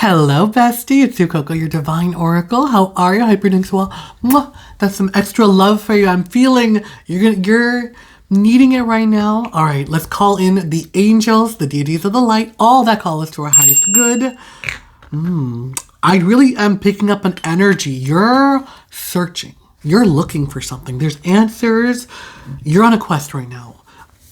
Hello, bestie. It's you, Coco, your divine oracle. How are you? I hope you're doing so well. Mwah. That's some extra love for you. I'm feeling you're needing it right now. All right, let's call in the angels, the deities of the light, all that call us to our highest good. I really am picking up an energy. You're searching. You're looking for something. There's answers. You're on a quest right now.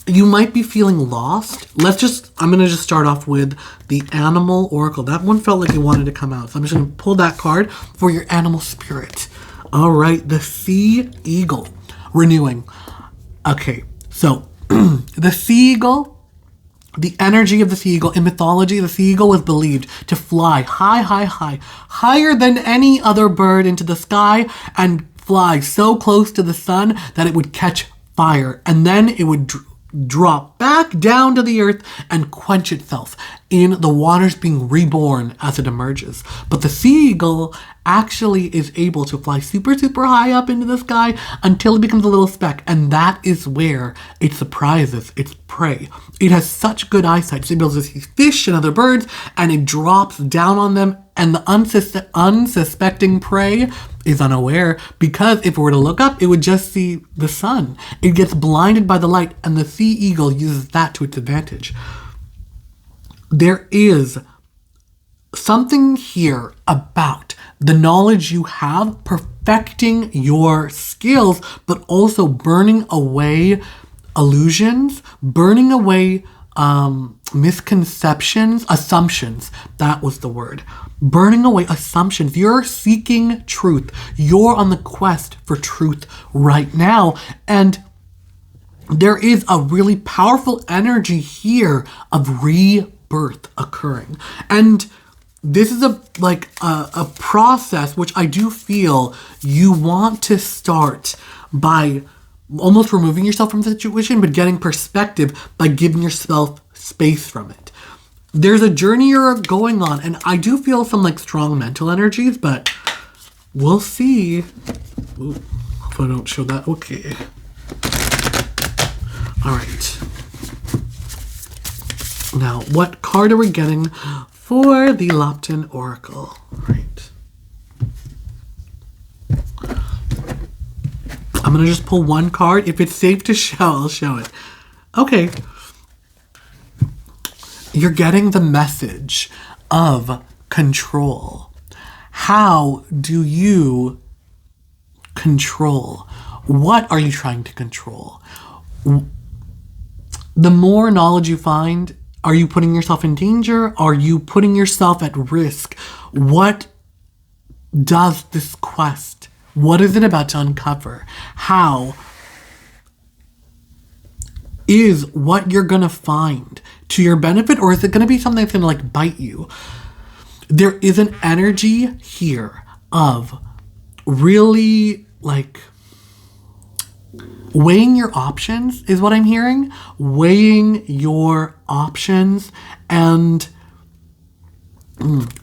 You might be feeling lost. I'm going to just start off with the animal oracle. That one felt like it wanted to come out. So I'm just going to pull that card for your animal spirit. All right, the sea eagle. Renewing. Okay, so the sea eagle, the energy of the sea eagle. In mythology, the sea eagle was believed to fly high, higher than any other bird into the sky and fly so close to the sun that it would catch fire. And then it would drop back down to the earth and quench itself in the waters, being reborn as it emerges. But the sea eagle actually is able to fly super high up into the sky until it becomes a little speck, and that is where it surprises its prey. It has such good eyesight, it's able to see fish and other birds, and it drops down on them, and the unsuspecting prey is unaware, because if it were to look up, it would just see the sun. It gets blinded by the light, and the sea eagle uses that to its advantage. There is something here about the knowledge you have, perfecting your skills, but also burning away illusions, burning away misconceptions, assumptions. That was the word. Burning away assumptions. You're seeking truth. You're on the quest for truth right now. And there is a really powerful energy here of rebirth occurring. And this is a process which I do feel you want to start by almost removing yourself from the situation, but getting perspective by giving yourself space from it. There's a journey you're going on, and I do feel some strong mental energies, but we'll see. Ooh, hope I don't show that. Okay. All right. Now, what card are we getting for the Lopton Oracle? All right. I'm going to just pull one card. If it's safe to show, I'll show it. Okay. You're getting the message of control. How do you control? What are you trying to control? The more knowledge you find, are you putting yourself in danger? Are you putting yourself at risk? What does this quest? What is it about to uncover? How is what you're going to find to your benefit, or is it going to be something that's going to bite you? There is an energy here of really weighing your options is what I'm hearing. Weighing your options. And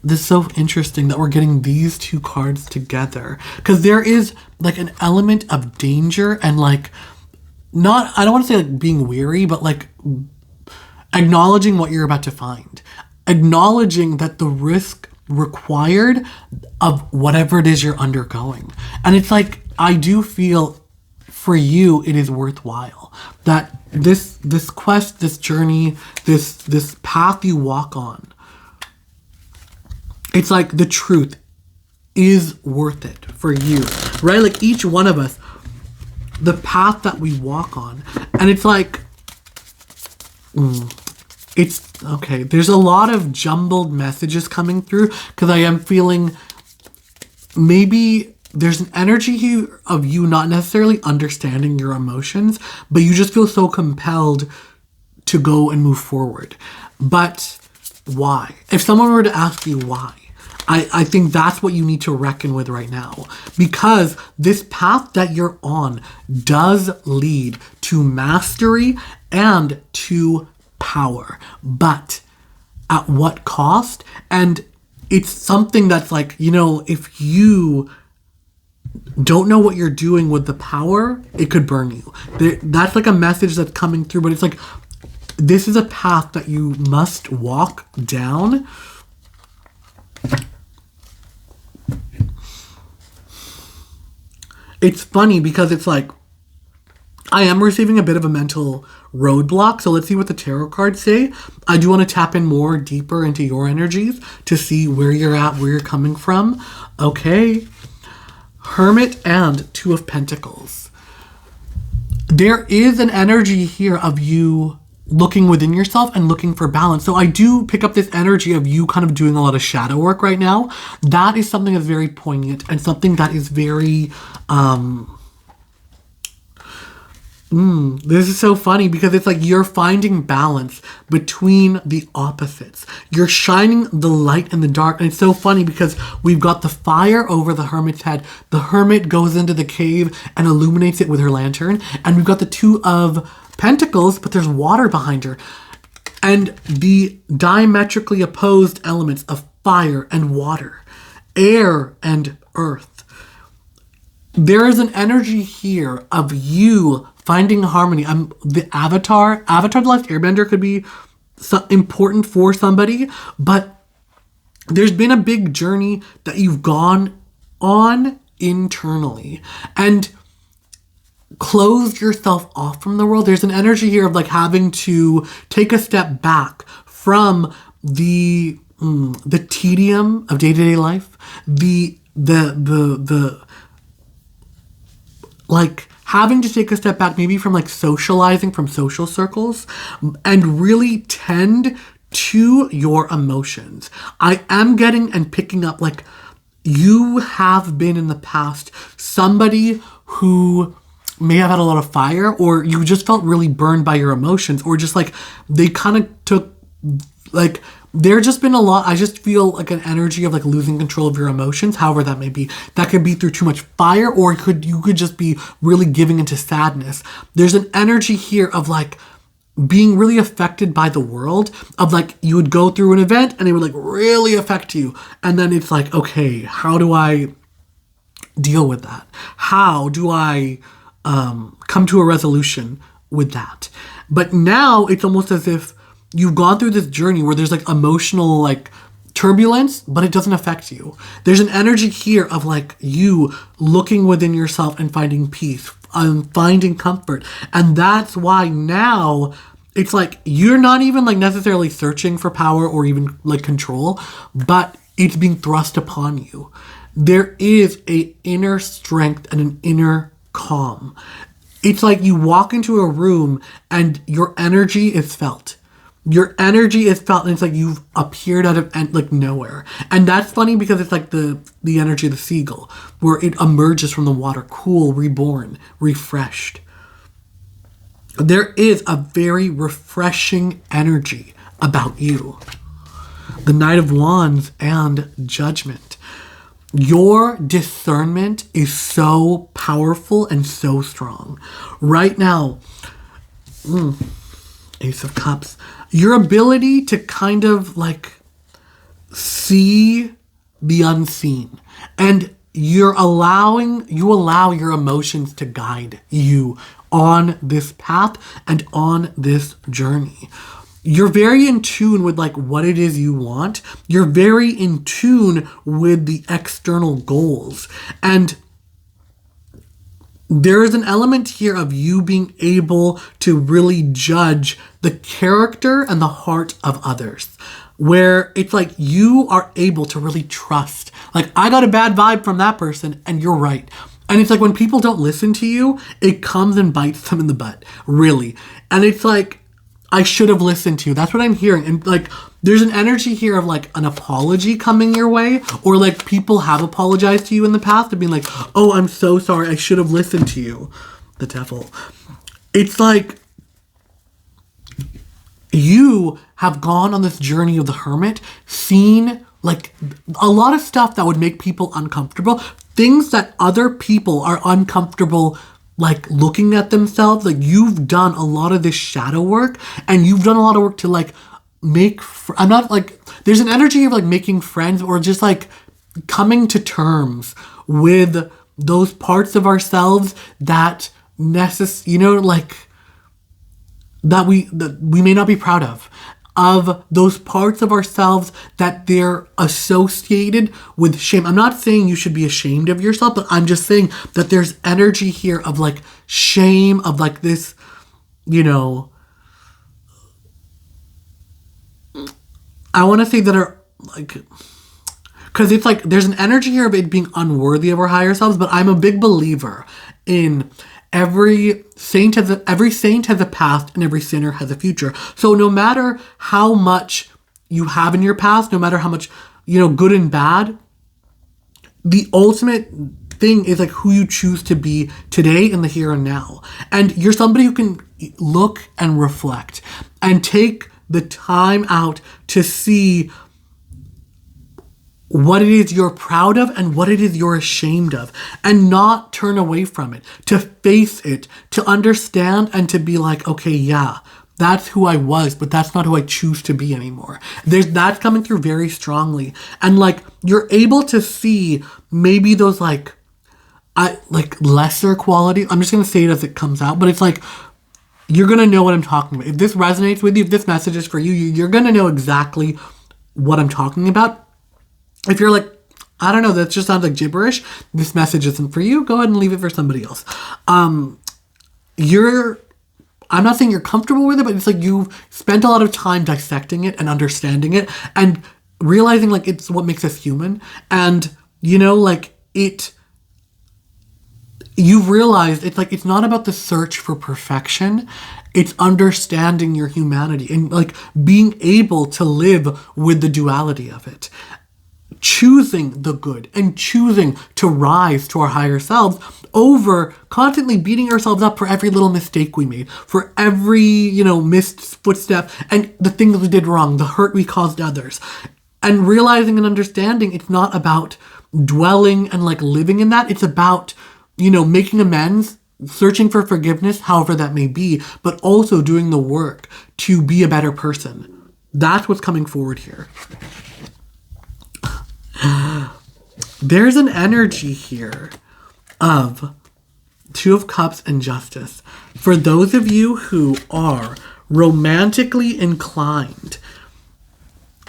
this is so interesting that we're getting these two cards together, because there is an element of danger and I don't want to say being weary, but acknowledging what you're about to find, acknowledging that the risk required of whatever it is you're undergoing. And it's I do feel for you it is worthwhile, that this quest, this journey, this path you walk on, it's the truth is worth it for you, right? Each one of us, the path that we walk on, and it's it's okay. There's a lot of jumbled messages coming through, because I am feeling maybe there's an energy here of you not necessarily understanding your emotions, but you just feel so compelled to go and move forward. But why? If someone were to ask you why, I think that's what you need to reckon with right now, because this path that you're on does lead to mastery and to power, but at what cost? And it's something that's if you don't know what you're doing with the power, it could burn you. That's a message that's coming through, but it's this is a path that you must walk down it's funny because it's like, I am receiving a bit of a mental roadblock. So let's see what the tarot cards say. I do want to tap in more deeper into your energies to see where you're at, where you're coming from. Okay. Hermit and Two of Pentacles. There is an energy here of you looking within yourself and looking for balance. So I do pick up this energy of you kind of doing a lot of shadow work right now. That is something that's very poignant and something that is very, this is so funny because it's like you're finding balance between the opposites. You're shining the light in the dark. And it's so funny because we've got the fire over the hermit's head. The hermit goes into the cave and illuminates it with her lantern. And we've got the Two of Pentacles, but there's water behind her. And the diametrically opposed elements of fire and water, air and earth. There is an energy here of you finding harmony. The Avatar The Last Airbender could be important for somebody, but there's been a big journey that you've gone on internally and closed yourself off from the world. There's an energy here of like having to take a step back from the tedium of day-to-day life, the like having to take a step back maybe from like socializing from social circles and really tend to your emotions. I am getting and picking up like you have been in the past somebody who may have had a lot of fire, or you just felt really burned by your emotions, or just like they kind of took like there just been a lot. I just feel like an energy of like losing control of your emotions, however that may be. That could be through too much fire, or you could just be really giving into sadness. There's an energy here of like being really affected by the world, of like you would go through an event and it would like really affect you. And then it's like, okay, how do I deal with that? How do I come to a resolution with that? But now it's almost as if you've gone through this journey where there's like emotional like turbulence, but it doesn't affect you. There's an energy here of like you looking within yourself and finding peace, finding comfort. And that's why now it's like you're not even like necessarily searching for power or even like control, but it's being thrust upon you. There is a inner strength and an inner calm. It's like you walk into a room and your energy is felt. Your energy is felt, and it's like you've appeared out of like nowhere. And that's funny because it's like the energy of the seagull, where it emerges from the water, cool, reborn, refreshed. There is a very refreshing energy about you. The Knight of Wands and Judgment. Your discernment is so powerful and so strong. Right now, Ace of Cups. Your ability to kind of like see the unseen, and you allow your emotions to guide you on this path and on this journey. You're very in tune with like what it is you want. You're very in tune with the external goals. And there is an element here of you being able to really judge the character and the heart of others, where it's like you are able to really trust. Like, I got a bad vibe from that person, and you're right. And it's like when people don't listen to you, it comes and bites them in the butt, really. And it's like, I should have listened to you. That's what I'm hearing. And like, there's an energy here of like an apology coming your way, or like people have apologized to you in the past and being like, oh, I'm so sorry. I should have listened to you. The devil. It's like you have gone on this journey of the hermit, seen like a lot of stuff that would make people uncomfortable, things that other people are uncomfortable like looking at themselves. Like, you've done a lot of this shadow work, and you've done a lot of work to like I'm not like, there's an energy of like making friends, or just like coming to terms with those parts of ourselves that like that we may not be proud of. of those parts of ourselves that they're associated with shame. I'm not saying you should be ashamed of yourself, but I'm just saying that there's energy here of like shame, of like this, you know, I want to say that are like, because it's like there's an energy here of it being unworthy of our higher selves, but I'm a big believer in every saint has a past and every sinner has a future. So no matter how much you have in your past, no matter how much, you know, good and bad, the ultimate thing is like who you choose to be today in the here and now. And you're somebody who can look and reflect and take the time out to see what it is you're proud of and what it is you're ashamed of, and not turn away from it, to face it, to understand and to be like, okay, yeah, that's who I was, but that's not who I choose to be anymore. That's coming through very strongly. And like, you're able to see maybe those like lesser quality. I'm just going to say it as it comes out, but it's like, you're going to know what I'm talking about. If this resonates with you, if this message is for you, you're going to know exactly what I'm talking about. If you're like, I don't know, that just sounds like gibberish, this message isn't for you, go ahead and leave it for somebody else. I'm not saying you're comfortable with it, but it's like you've spent a lot of time dissecting it and understanding it and realizing like it's what makes us human. And, you know, like you've realized it's like, it's not about the search for perfection. It's understanding your humanity and like being able to live with the duality of it. Choosing the good and choosing to rise to our higher selves over constantly beating ourselves up for every little mistake we made, for every, you know, missed footstep and the things we did wrong, the hurt we caused others. And realizing and understanding it's not about dwelling and like living in that. It's about, you know, making amends, searching for forgiveness, however that may be, but also doing the work to be a better person. That's what's coming forward here. There's an energy here of Two of Cups and Justice. For those of you who are romantically inclined,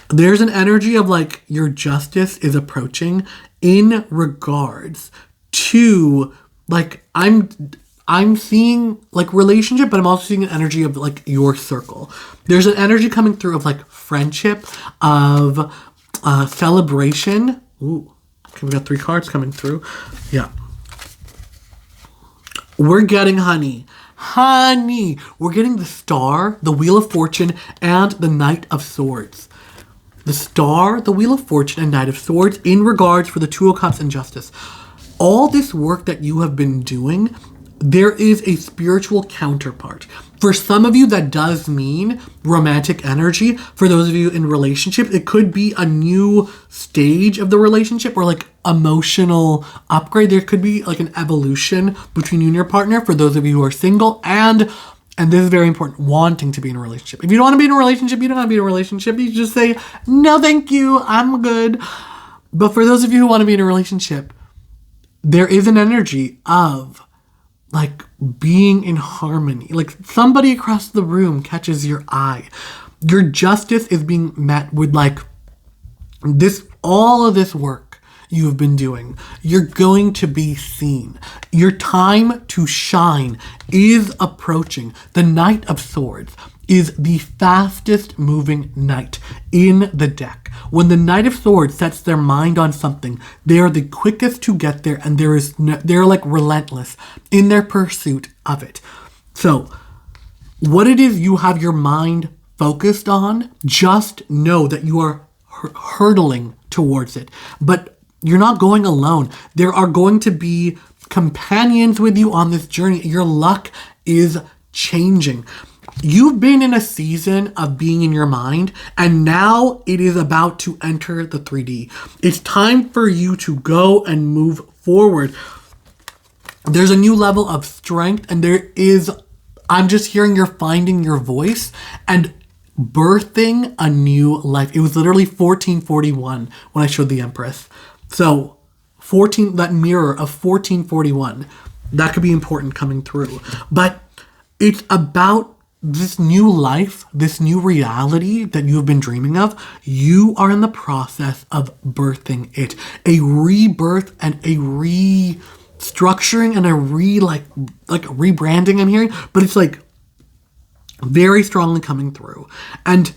there's an energy of like your justice is approaching in regards to like I'm seeing like relationship, but I'm also seeing an energy of like your circle. There's an energy coming through of like friendship, of celebration. Ooh, okay, we got 3 cards coming through. Yeah. We're getting honey. We're getting the Star, the Wheel of Fortune, and the Knight of Swords. The Star, the Wheel of Fortune, and Knight of Swords in regards for the Two of Cups and Justice. All this work that you have been doing, there is a spiritual counterpart. For some of you, that does mean romantic energy. For those of you in relationship, it could be a new stage of the relationship or like emotional upgrade. There could be like an evolution between you and your partner. For those of you who are single and this is very important, wanting to be in a relationship. If you don't want to be in a relationship, you don't want to be in a relationship. You just say, no, thank you, I'm good. But for those of you who want to be in a relationship, there is an energy of like being in harmony. Like somebody across the room catches your eye. Your justice is being met with like this, all of this work you have been doing. You're going to be seen. Your time to shine is approaching. The Knight of Swords is the fastest moving knight in the deck. When the Knight of Swords sets their mind on something, they are the quickest to get there, and they're like relentless in their pursuit of it. So what it is you have your mind focused on, just know that you are hurtling towards it. But you're not going alone. There are going to be companions with you on this journey. Your luck is changing. You've been in a season of being in your mind, and now it is about to enter the 3D. It's time for you to go and move forward. There's a new level of strength, and I'm just hearing you're finding your voice and birthing a new life. It was literally 1441 when I showed the Empress. So 14, that mirror of 1441, that could be important coming through. But it's about this new life, this new reality that you have been dreaming of, you are in the process of birthing it. A rebirth and a restructuring and a rebranding I'm hearing, but it's like very strongly coming through. And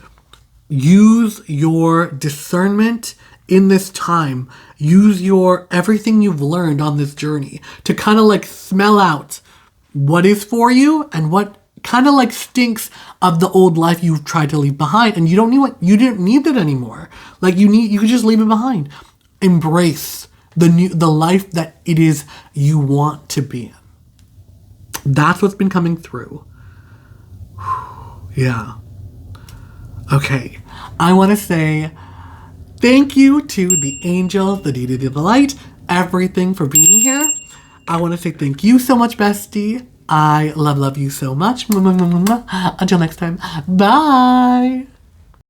use your discernment in this time. Use your everything you've learned on this journey to kind of like smell out what is for you and what kind of like stinks of the old life you've tried to leave behind, and you didn't need that anymore. Like you could just leave it behind. Embrace the life that it is you want to be in. That's what's been coming through. Yeah. Okay. I want to say thank you to the angels, the deity of the light, everything for being here. I want to say thank you so much, bestie. I love you so much. Until next time. Bye.